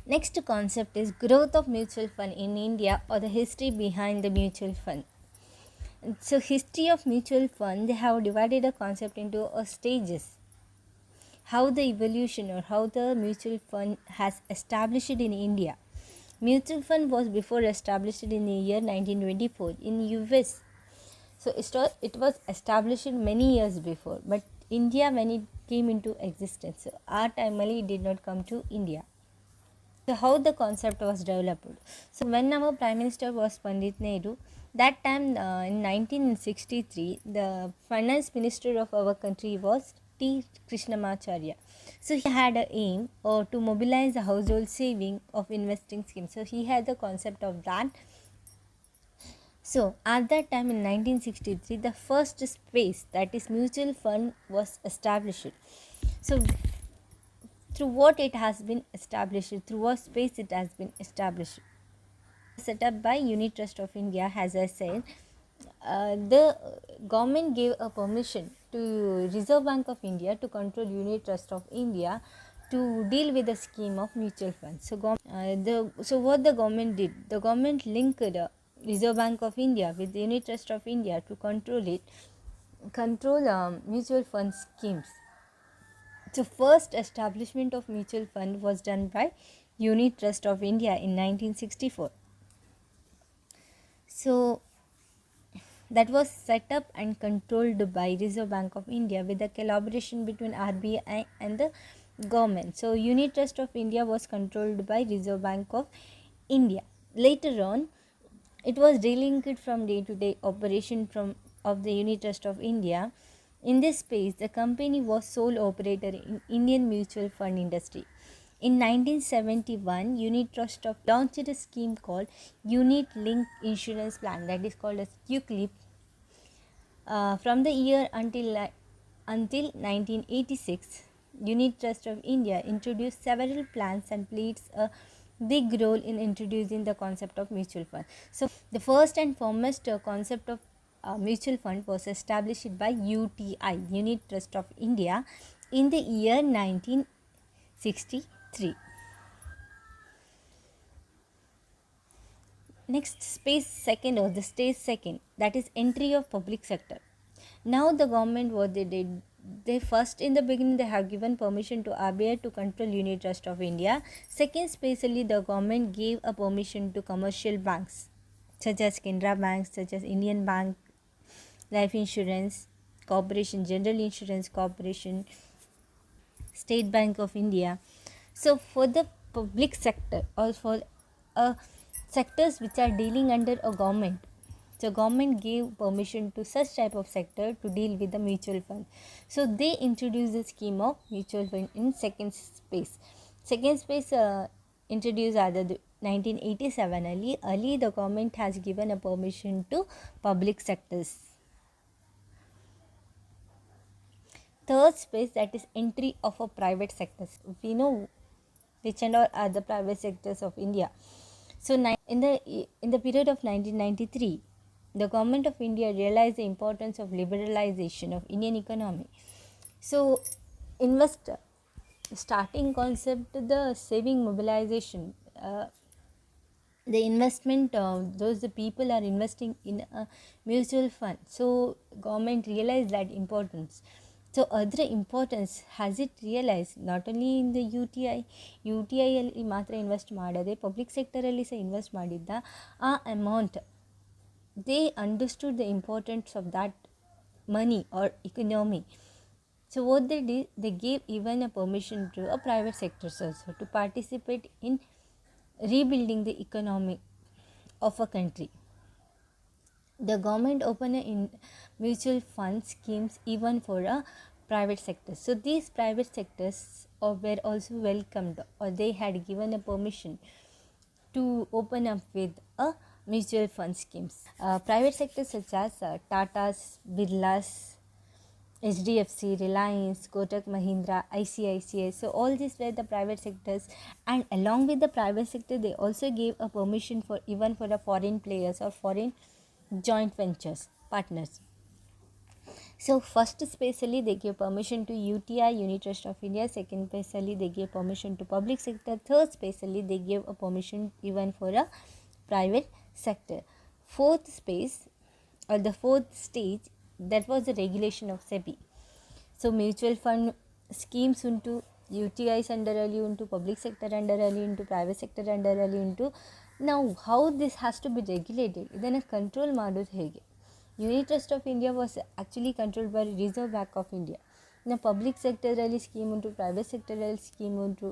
Next concept is growth of mutual fund in India or the history behind the mutual fund. So history of mutual fund, they have divided a concept into stages. How the evolution or how the mutual fund has established in India. Mutual fund was before established in the year 1924 in US. So it was established many years before, but India when it came into existence, so our time only it did not come to India. So how the concept was developed. So when our Prime Minister was Pandit Nehru, that time in 1963, the finance minister of our country was T. Krishnamacharya. So he had an aim to mobilize the household saving of investing schemes. So he had the concept of that. So at that time in 1963, the first space, that is mutual fund, was established. So through what it has been established, through what space it has been established. Set up by Unit Trust of India, as I said, the government gave a permission to Reserve Bank of India to control Unit Trust of India to deal with the scheme of mutual funds. So, what the government did, the government linked the Reserve Bank of India with the Unit Trust of India to control mutual fund schemes. So first establishment of mutual fund was done by Unit Trust of India in 1964. So that was set up and controlled by Reserve Bank of India with the collaboration between RBI and the government. So Unit Trust of India was controlled by Reserve Bank of India. Later on, it was delinked from day-to-day operation of the Unit Trust of India. In this space, the company was sole operator in Indian mutual fund industry. In 1971, Unit Trust of launched a scheme called Unit Linked Insurance Plan, that is called as UCLIP. From the year until 1986, Unit Trust of India introduced several plans and played a big role in introducing the concept of mutual fund. So the first and foremost concept of mutual fund was established by UTI, Unit Trust of India, in the year 1963. Next, space second or the stage second, that is entry of public sector. Now the government, what they did, they first in the beginning they have given permission to RBI to control Unit Trust of India. Second, specially the government gave a permission to commercial banks such as Canara Bank, such as Indian Bank, Life Insurance Corporation, General Insurance Corporation, State Bank of India. So for the public sector or for sectors which are dealing under a government, so government gave permission to such type of sector to deal with the mutual fund. So they introduced the scheme of mutual fund in second space. Second space introduced other 1987. Early the government has given a permission to public sectors. Third space, that is entry of a private sectors. We know which and all are the private sectors of India. So in the period of 1993, the government of India realized the importance of liberalization of Indian economy. So investor starting concept, the saving mobilization, the investment, those the people are investing in a mutual fund. So government realized that importance. So other importance has it realized not only in the UTI ಅಲ್ಲಿ ಮಾತ್ರ invest ಮಾಡದೆ public ಸೆಕ್ಟರಲ್ಲಿ ಸಹ invest ಮಾಡಿದ್ದ ಆ amount, they understood the importance of that money or economy. So what they did, they gave even a permission to a private sectors also to participate in rebuilding the economy of a country. The government opened in mutual fund schemes even for a private sector. So these private sectors were also welcomed, or they had given a permission to open up with a mutual fund schemes. Private sectors such as Tata's, Birla's, HDFC, Reliance, Kotak Mahindra, ICICI. So all these were the private sectors, and along with the private sector, they also gave a permission for even for the foreign players or foreign joint ventures partners. So first specially they gave permission to UTI, Unit Trust of India. Second specially they gave permission to public sector. Third specially they gave a permission even for a private sector. Fourth space or the fourth stage, that was the regulation of SEBI. So mutual fund schemes unto UTIs underali unto public sector underali into private sector underali into. Now how this has to be regulated, ಇದನ್ನು control ಮಾಡೋದು ಹೇಗೆ? Unit Trust of India was actually controlled by Reserve Bank of India. ಇನ್ನು public ಸೆಕ್ಟರಲ್ಲಿ scheme ಉಂಟು, private ಸೆಕ್ಟರಲ್ಲಿ scheme ಉಂಟು.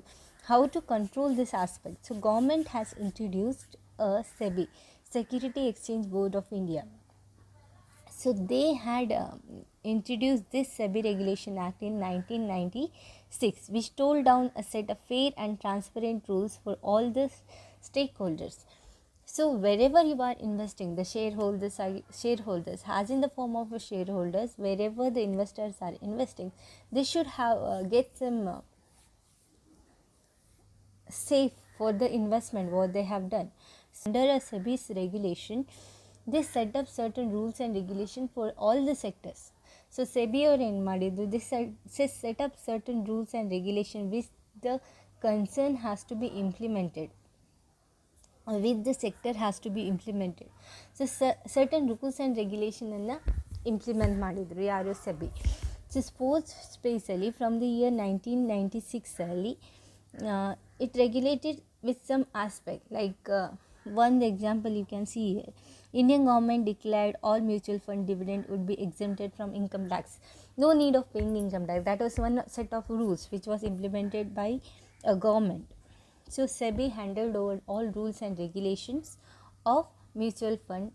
How to control this aspect? So government has introduced a SEBI, Security Exchange Board of India. So they had introduced this SEBI Regulation Act in 1996, which told down a set of fair and transparent rules for all the stakeholders. So wherever you are investing, the shareholders as in the form of shareholders, wherever the investors are investing, they should have get some safe for the investment what they have done. So under a SEBI's regulation, they set up certain rules and regulation for all the sectors. So SEBI or ಏನು ಮಾಡಿದ್ರು, they set up certain rules and regulation which the concern has to be implemented, or with the sector has to be implemented. So certain rules and regulation ಅನ್ನು implement ಮಾಡಿದ್ರು ಯಾರು? SEBI. So sports spatially from the year 1996 ಅಲ್ಲಿ it regulated with some aspect like one example you can see here. Indian government declared all mutual fund dividend would be exempted from income tax. No need of paying income tax. That was one set of rules which was implemented by a government. So SEBI handled over all rules and regulations of mutual fund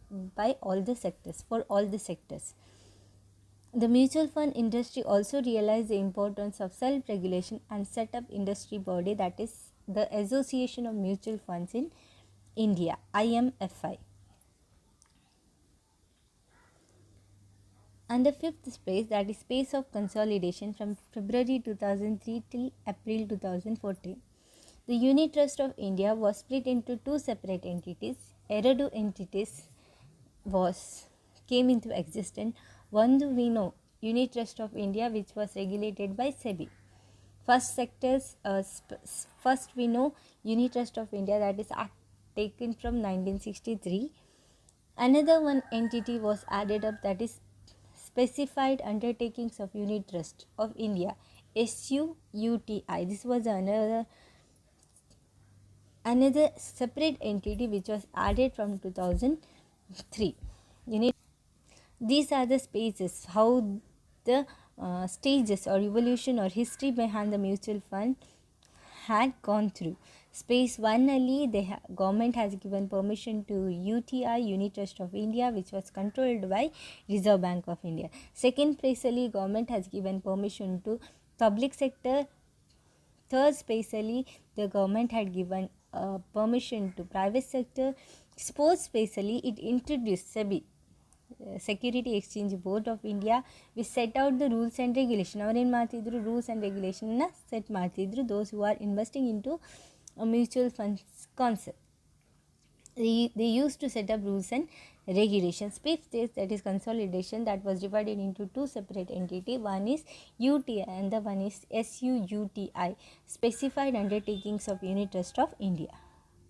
by all the sectors, for all the sectors. The mutual fund industry also realized the importance of self-regulation and set up industry body, that is the Association of Mutual Funds in India, IMFI. And the fifth space, that is space of consolidation from February 2003 till April 2014. The Unit Trust of India was split into two separate entities. Eradu entities came into existence. One we know, Unit Trust of India, which was regulated by SEBI. First we know Unit Trust of India, that is act taken from 1963. Another one entity was added up, that is Specified Undertakings of Unit Trust of India, SUUTI. This was another separate entity which was added from 2003. These are the spaces, how the stages or evolution or history behind the mutual fund had gone through. Space 1 ali government has given permission to UTI, Unit Trust of India, which was controlled by Reserve Bank of India. Second place ali government has given permission to public sector. Third space ali the government had given permission to private sector. Fourth space ali it introduced SEBI, Security Exchange Board of India, we set out the rules and regulation. ಅವರೇನು ಮಾಡ್ತಿದ್ರು, rules and ರೆಗ್ಯುಲೇಷನ್ನ set ಮಾಡ್ತಿದ್ರು those who are investing in to mutual funds concept. They used to set up rules and regulations. Fifth stage, that is consolidation, that was divided into two separate entities. One is UTI and the one is SUUTI, Specified Undertakings of Unit Trust of India.